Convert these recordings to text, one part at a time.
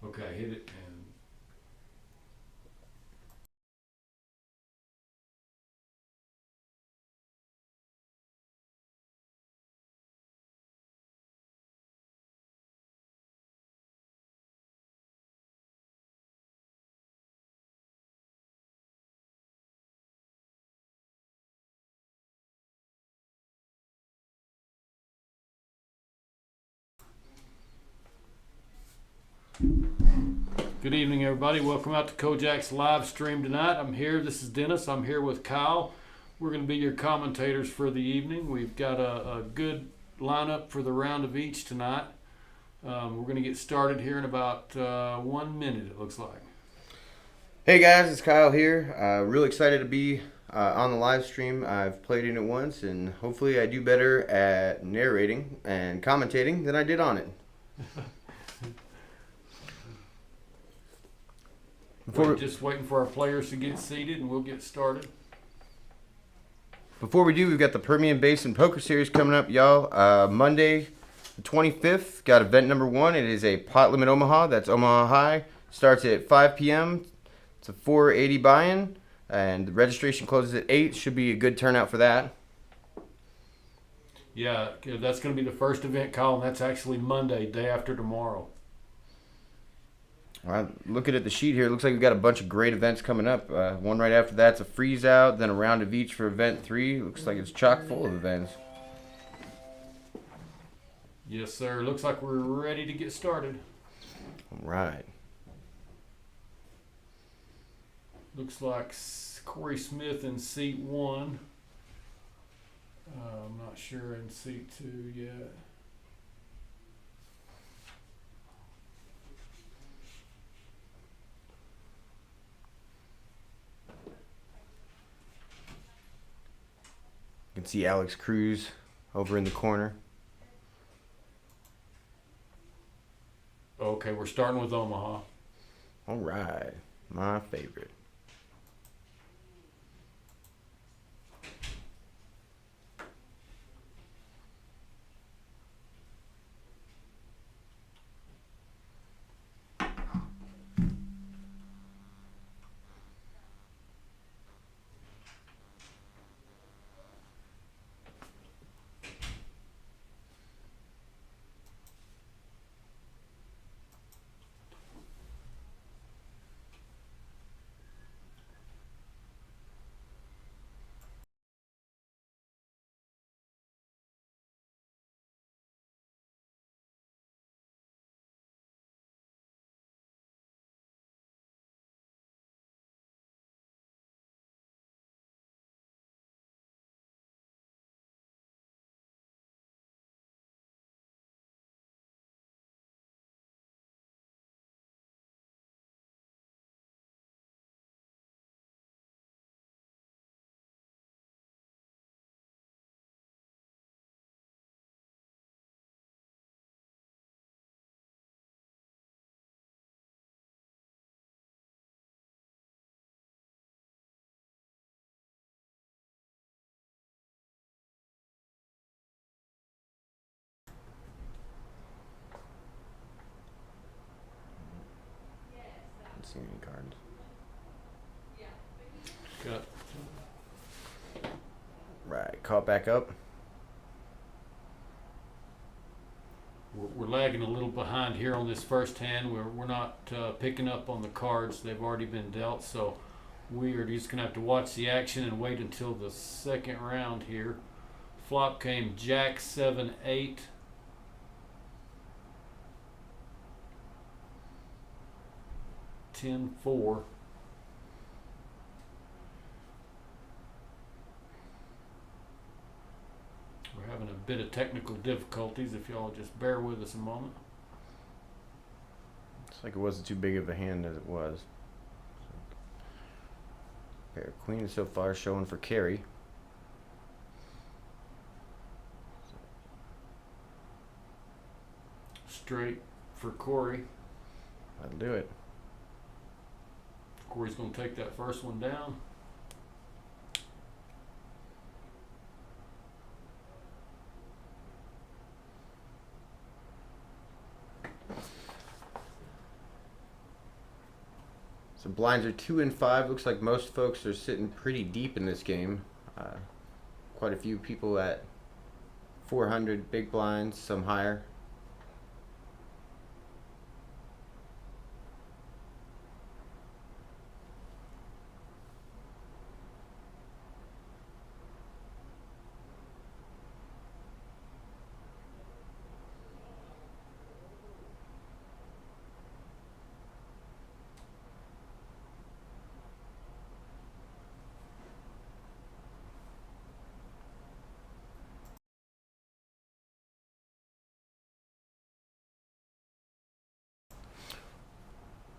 Okay, hit it and good evening, everybody. Welcome out to Kojak's live stream tonight. I'm here. This is Dennis. I'm here with Kyle. We're going to be your commentators for the evening. We've got a good lineup for the round of each tonight. We're going to get started here in about 1 minute, it looks like. Hey guys, it's Kyle here. Real excited to be on the live stream. I've played in it once, and hopefully I do better at narrating and commentating than I did on it. We're just waiting for our players to get seated, and we'll get started. Before we do, we've got the Permian Basin Poker Series coming up, y'all. Monday, the 25th, got event number 1. It is a pot limit Omaha. That's Omaha High. Starts at 5 p.m. It's a 480 buy-in, and the registration closes at 8. Should be a good turnout for that. Yeah, that's going to be the first event, Kyle, and that's actually Monday, day after tomorrow. Looking at the sheet here, it looks like we've got a bunch of great events coming up. One right after that's a freeze out, then a round of each for event 3. Looks like it's chock full of events. Yes, sir. Looks like we're ready to get started. All right. Looks like Corey Smith in seat 1. I'm not sure in seat 2 yet. You can see Alex Cruz over in the corner. Okay, we're starting with Omaha. All right. My favorite. Don't see any cards. Got Right. Caught back up. we're lagging a little behind here on this first hand. We're not picking up on the cards. They've already been dealt, so we are just going to have to watch the action and wait until the second round here. Flop came Jack 7-8. Ten four. We're having a bit of technical difficulties. If y'all just bear with us a moment. Looks like it wasn't too big of a hand as it was. Pair of queens so far showing for carry. Straight for Corey. That'll do it. Corey's going to take that first one down. So blinds are 2 and 5. Looks like most folks are sitting pretty deep in this game. Quite a few people at 400 big blinds, some higher.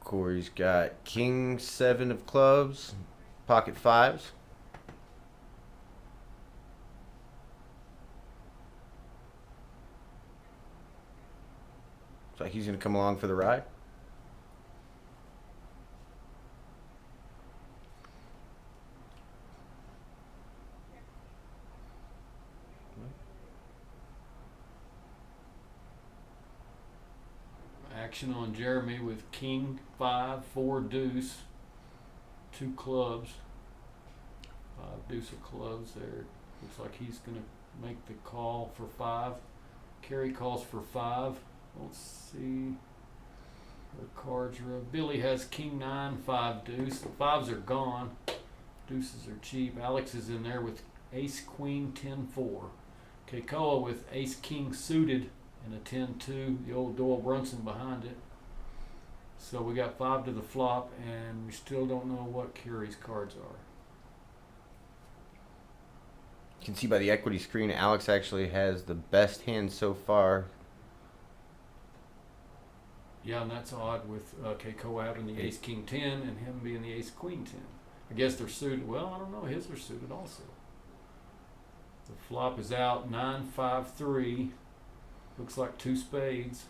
Corey's got king 7 of clubs, pocket 5s. Looks like he's going to come along for the ride. Action on Jeremy with king 5, 4 deuce, 2 clubs, 5 deuce of clubs there. Looks like he's going to make the call for 5. Kerry calls for 5. Let's see. The cards are up. Billy has king 9, 5 deuce. The 5s are gone. Deuces are cheap. Alex is in there with ace queen 10 4. Keikoa with ace king suited and a 10-2, the old Doyle Brunson behind it. So we got 5 to the flop, and we still don't know what Kerry's cards are. You can see by the equity screen, Alex actually has the best hand so far. Yeah, and that's odd with Keikoa having the ace king 10 and him being the ace queen 10. I guess they're suited. Well, I don't know. His are suited also. The flop is out 9-5-3. Looks like 2 spades.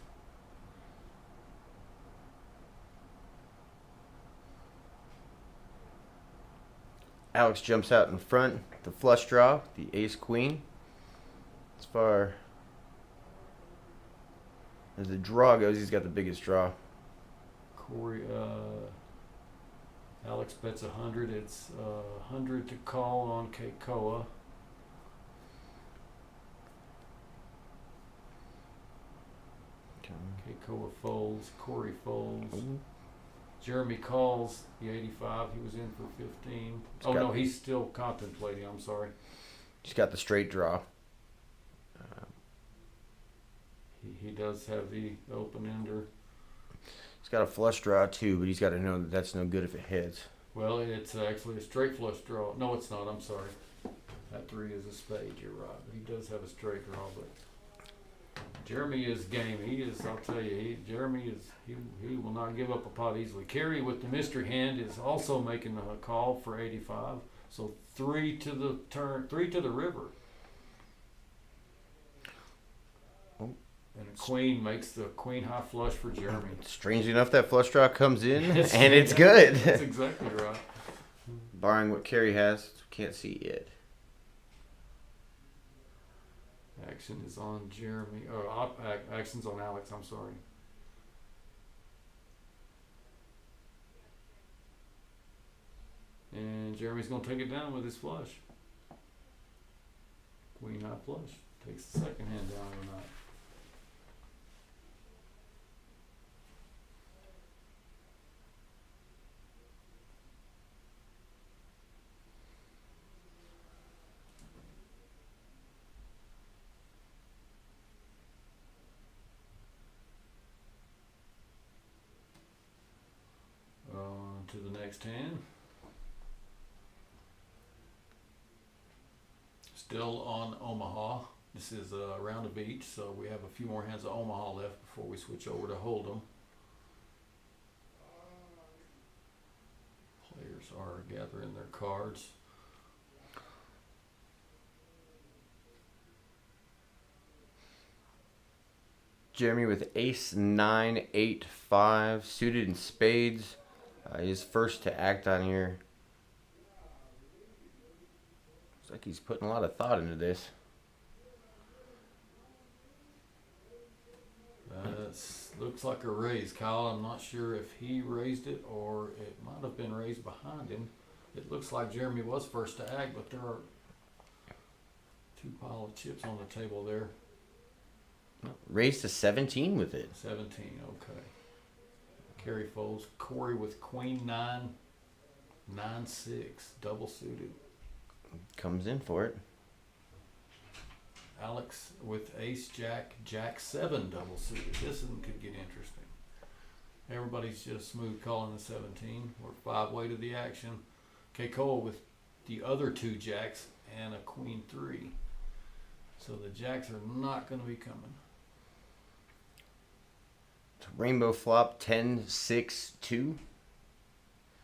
Alex jumps out in front, the flush draw, the ace queen. As far as the draw goes, he's got the biggest draw. Corey, Alex bets 100. It's 100 to call on Keikoa. Keikoa folds. Corey folds. Ooh. Jeremy calls the 85. He was in for 15. Oh no, he's still contemplating. I'm sorry. He's got the straight draw. He does have the open ender. He's got a flush draw too, but he's got to know that that's no good if it hits. Well, it's actually a straight flush draw. No, it's not. I'm sorry. That 3 is a spade. You're right. But he does have a straight draw, but Jeremy is game. He is. I'll tell you. Jeremy is. He will not give up a pot easily. Kerry with the mystery hand is also making a call for 85. So 3 to the turn. 3 to the river. Oh. And a queen makes the queen high flush for Jeremy. Strangely enough, that flush draw comes in, Yes, and it's yeah, good. That's exactly right. Barring what Kerry has, can't see it. Action is on Jeremy. Action's on Alex. I'm sorry. And Jeremy's going to take it down with his flush. Queen high flush. Takes the second hand down of the night. To the next hand. Still on Omaha. This is a round of each, so we have a few more hands of Omaha left before we switch over to Hold'em. Players are gathering their cards. Jeremy with ace 9, 8, 5, suited in spades. He's first to act on here. Looks like he's putting a lot of thought into this. Looks like a raise, Kyle. I'm not sure if he raised it or it might have been raised behind him. It looks like Jeremy was first to act, but there are two pile of chips on the table there. Raised to 17 with it. 17, okay. Kerry folds. Corey with queen 9, 9-6, double suited. Comes in for it. Alex with ace jack, jack 7 double suited. This one could get interesting. Everybody's just smooth calling the 17. We're 5-way to the action. Keikoa with the other 2 jacks and a queen 3. So the jacks are not going to be coming. Rainbow flop 10-6-2.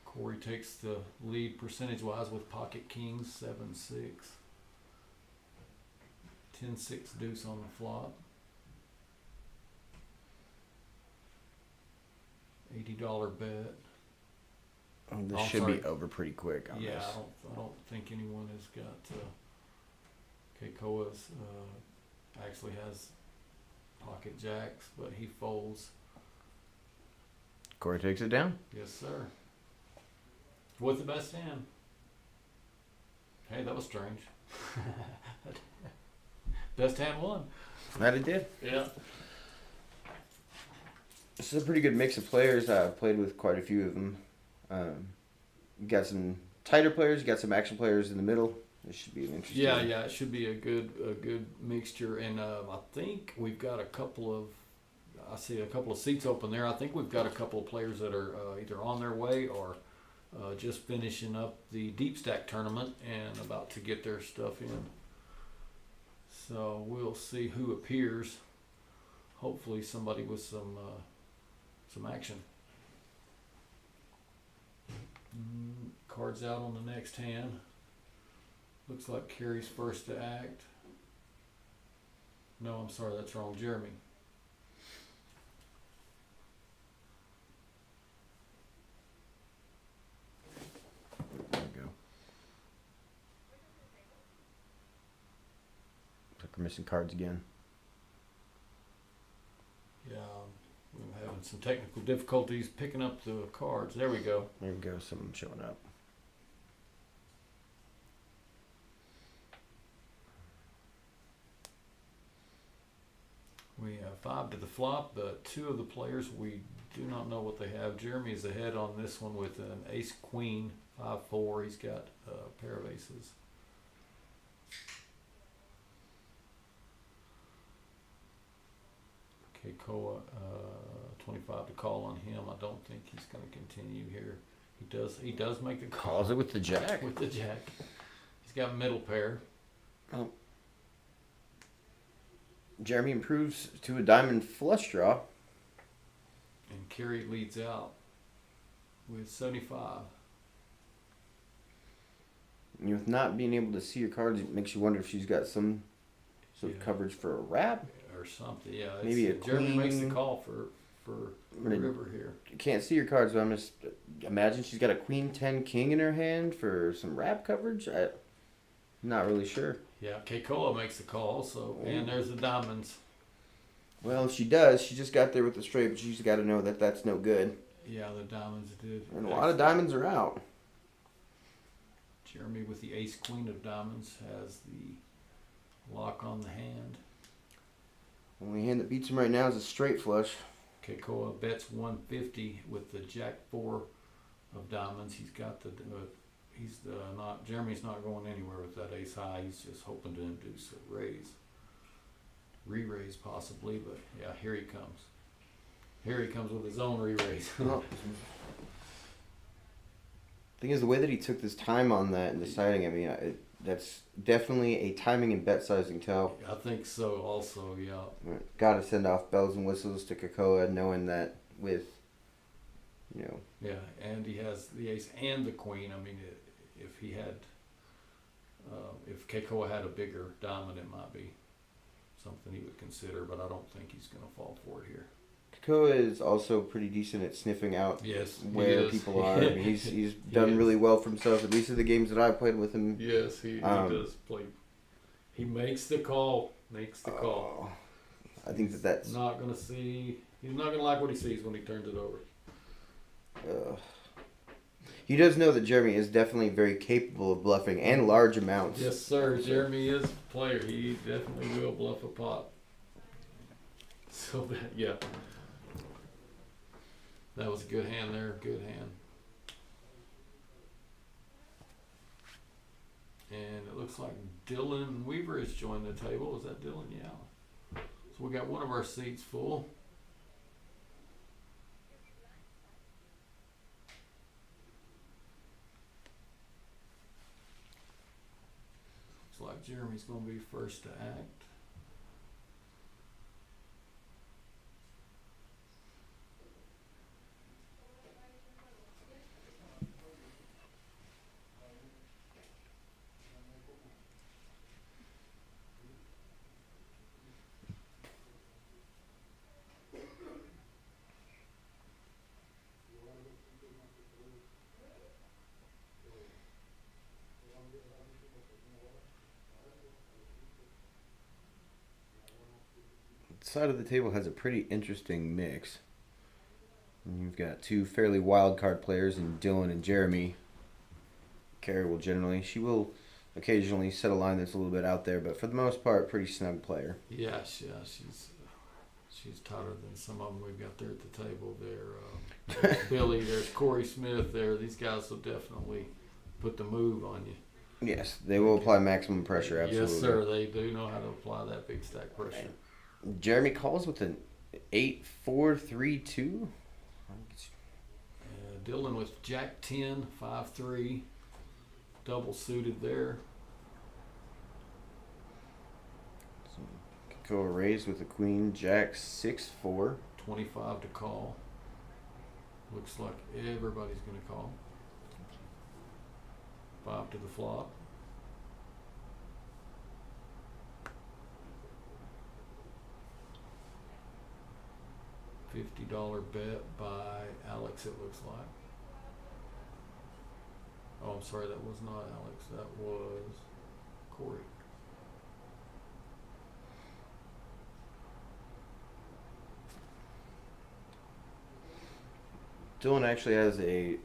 Corey takes the lead percentage wise with pocket kings 7-6. 10-6 deuce on the flop. $80 bet. This Oh, should sorry. be over pretty quick on Yeah, this. I don't think anyone has got. Keikoa's actually has pocket jacks, but he folds. Corey takes it down. Yes, sir. With the best hand. Hey, that was strange. Best hand won. That it did. Yeah. This is a pretty good mix of players. I've played with quite a few of them. You got some tighter players, you got some action players in the middle. This should be an interesting. Yeah, it should be a good mixture, and I think we've got a couple of. I see a couple of seats open there. I think we've got a couple of players that are either on their way or just finishing up the deep stack tournament and about to get their stuff in. So we'll see who appears. Hopefully, somebody with some action. Cards out on the next hand. Looks like Kerry's first to act. No, I'm sorry, that's wrong. Jeremy. There we go. Looks like we're missing cards again. Yeah, we're having some technical difficulties picking up the cards. There we go. There we go. Some showing up. We have 5 to the flop, but 2 of the players we do not know what they have. Jeremy is ahead on this one with an ace queen 5-4. He's got a pair of aces. Keikoa, 25 to call on him. I don't think he's going to continue here. He does make the call. Calls it with the jack. With the jack. He's got middle pair. Oh. Jeremy improves to a diamond flush draw. And Kerry leads out with 75. And with not being able to see your cards, it makes you wonder if she's got some sort of Yeah. coverage for a wrap. Or something, yeah. Maybe a Jeremy makes the queen. call for Gonna- River here. You can't see your cards, but I'm just imagine she's got a queen 10 king in her hand for some wrap coverage. I'm not really sure. Yeah, Keikoa makes the call, so and there's the diamonds. Well, if she does, she just got there with the straight, but she's got to know that that's no good. Yeah, the diamonds did. And a lot of diamonds are out. Jeremy with the ace queen of diamonds has the lock on the hand. Only hand that beats him right now is a straight flush. Keikoa bets 150 with the jack 4 of diamonds. He's got the Jeremy's not going anywhere with that ace high. He's just hoping to induce a raise. Re-raise possibly, but yeah, here he comes. Here he comes with his own re-raise. Thing is, the way that he took this time on that and deciding, I mean, that's definitely a timing and bet sizing tell. I think so also, yeah. Got to send off bells and whistles to Keikoa, knowing that with, Yeah, and he has the ace and the queen. I mean, if he had, if Keikoa had a bigger diamond, it might be something he would consider, but I don't think he's going to fall for it here. Keikoa is also pretty decent at sniffing out Yes, he where is. people are. I mean, he's done is. really well for himself, at least in the games that I've played with him. Yes, he does play. He makes the call. Makes the call. I think that's Not going to see He's not gonna like what he sees when he turns it over. He does know that Jeremy is definitely very capable of bluffing and large amounts. Yes, sir. Jeremy is a player. He definitely will bluff a pot. So that, yeah, that was a good hand there. Good hand. And it looks like Dylan Weaver has joined the table. Is that Dylan? Yeah. So we got one of our seats full. Looks like Jeremy's going to be first to act. Side of the table has a pretty interesting mix. You've got two fairly wild card players in Dylan and Jeremy. Carrie will she will occasionally set a line that's a little bit out there, but for the most part, pretty snug player. Yeah, she's tighter than some of them we've got there at the table. There's Billy, there's Corey Smith there. These guys will definitely put the move on you. Yes, they will apply maximum pressure, absolutely. Yes, sir. They do know how to apply that big stack pressure. Jeremy calls with an 8-4-3-2. Dylan with Jack 10, 5-3, double suited there. Kekoa raised with a Queen Jack 6-4. 25 to call. Looks like everybody's going to call. 5 to the flop. $50 bet by Alex, it looks like. Oh, I'm sorry, that was not Alex. That was Corey. Dylan actually has a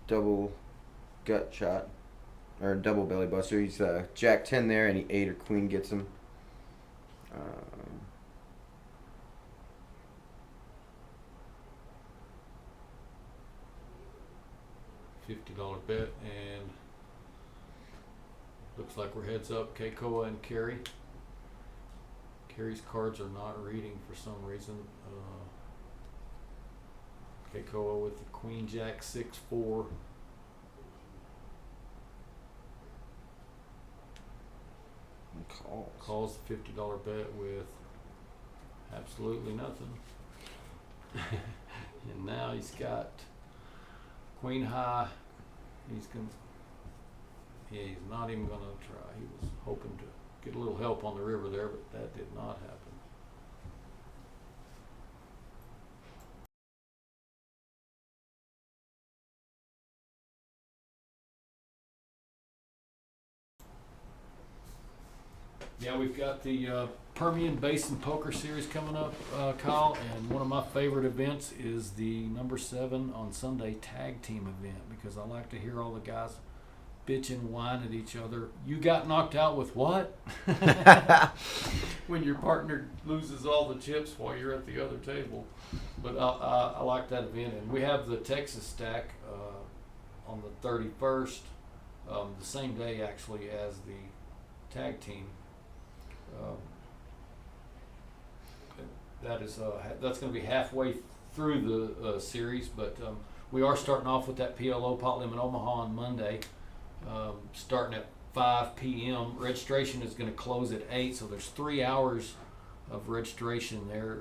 double gut shot, or a double belly buster. He's Jack 10 there, and he 8 or Queen gets him. $50 bet, and looks like we're heads up. Keikoa and Carrie. Carrie's cards are not reading for some reason. Keikoa with the Queen Jack 6-4. Calls the $50 bet with absolutely nothing. And now he's got Queen High. He's not even gonna try. He was hoping to get a little help on the river there, but that did not happen. Yeah, we've got the Permian Basin Poker Series coming up, Kyle, and one of my favorite events is the number 7 on Sunday tag team event, because I like to hear all the guys bitch and whine at each other. You got knocked out with what? When your partner loses all the chips while you're at the other table. But I like that event, and we have the Texas stack on the 31st, the same day actually as the tag team. That's going to be halfway through the series, but we are starting off with that PLO Pot Limit Omaha on Monday, starting at 5 p.m. Registration is going to close at 8, so there's 3 hours of registration there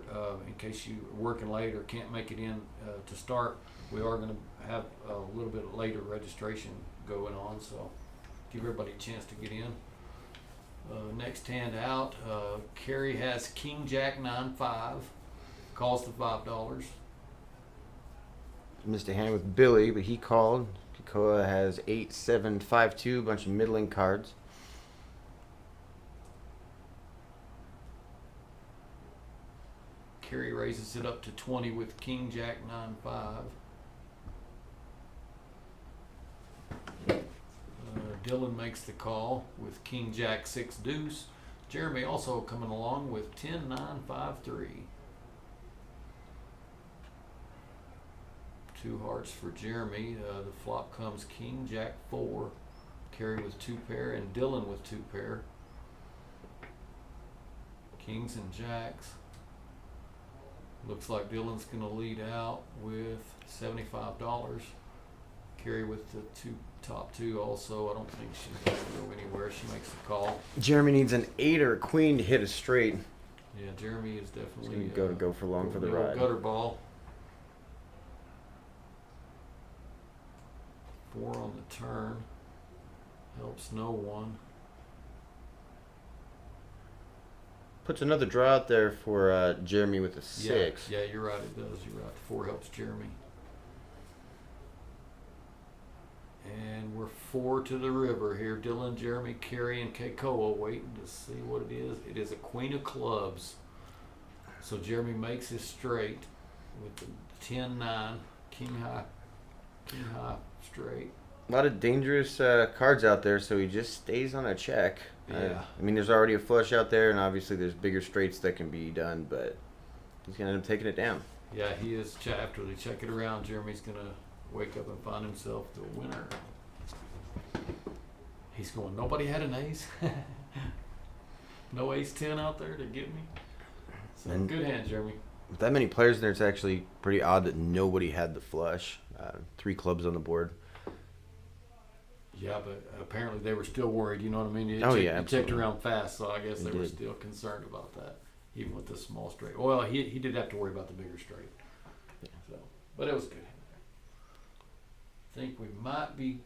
in case you're working late or can't make it in to start. We are going to have a little bit later registration going on, so give everybody a chance to get in. Next hand out, Carrie has King Jack 9-5, calls the $5. Missed a hand with Billy, but he called. Kekoa has 8-7-5-2, a bunch of middling cards. Carrie raises it up to 20 with King Jack 9-5. Dylan makes the call with King Jack 6 deuce. Jeremy also coming along with 10-9-5-3. Two hearts for Jeremy. The flop comes King Jack 4. Carrie with 2 pair and Dylan with 2 pair. Kings and Jacks. Looks like Dylan's going to lead out with $75. Carrie with the top two also. I don't think she's going to go anywhere. She makes the call. Jeremy needs an 8 or a queen to hit a straight. Yeah, Jeremy is definitely He's going to go for long for the ride. Gutter ball. 4 on the turn. Helps no one. Puts another draw out there for Jeremy with a 6. Yeah, you're right. It does. You're right. 4 helps Jeremy. And we're 4 to the river here. Dylan, Jeremy, Carrie, and Keikoa waiting to see what it is. It is a queen of clubs. So Jeremy makes his straight with the 10-9, king high straight. A lot of dangerous cards out there, so he just stays on a check. Yeah. I mean, there's already a flush out there, and obviously there's bigger straights that can be done, but he's going to end up taking it down. Yeah, he is. After they check it around, Jeremy's going to wake up and find himself the winner. He's going, nobody had an ace? No ace 10 out there to get me? So, And good hand, Jeremy. with that many players in there, it's actually pretty odd that nobody had the flush. 3 clubs on the board. Yeah, but apparently they were still worried, you know what I mean? You checked absolutely. around fast, so I guess they were did. still concerned about that, even with the small straight. Well, he did have to worry about the bigger straight. So, but it was good. I think we might be